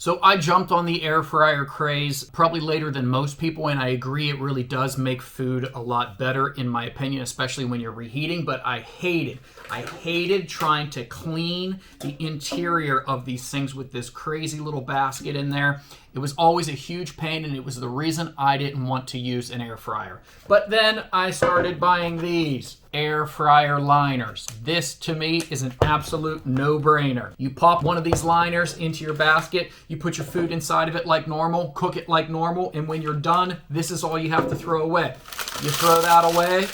So I jumped on the air fryer craze probably later than most people, and I agree it really does make food a lot better in my opinion, especially when you're reheating, but I hated trying to clean the interior of these things with this crazy little basket in there. It was always a huge pain, and it was the reason I didn't want to use an air fryer. But then I started buying these air fryer liners. This to me is an absolute no-brainer. You pop one of these liners into your basket, you put your food inside of it like normal, cook it like normal, and when you're done, this is all you have to throw away. You throw that away,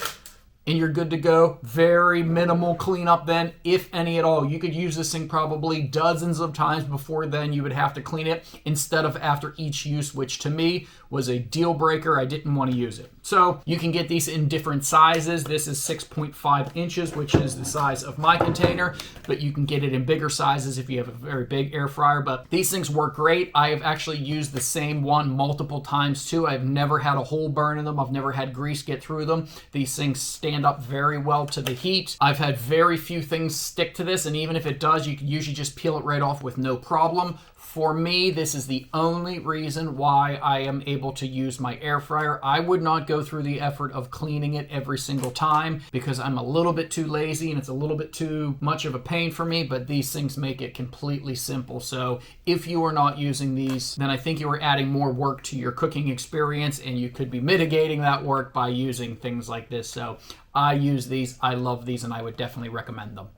and you're good to go. Very minimal cleanup then, if any at all. You could use this thing probably dozens of times before then you would have to clean it instead of after each use, which to me was a deal breaker. I didn't want to use it. So you can get these in different sizes. This is 6.5 inches, which is the size of my container, but you can get it in bigger sizes if you have a very big air fryer. But these things work great. I have actually used the same one multiple times too. I've never had a hole burn in them. I've never had grease get through them. These things stand up very well to the heat. I've had very few things stick to this, and even if it does, you can usually just peel it right off with no problem. For me, this is the only reason why I am able to use my air fryer. I would not go through the effort of cleaning it every single time because I'm a little bit too lazy and it's a little bit too much of a pain for me, but these things make it completely simple. So if you are not using these, then I think you are adding more work to your cooking experience, and you could be mitigating that work by using things like this. So I use these, I love these, and I would definitely recommend them.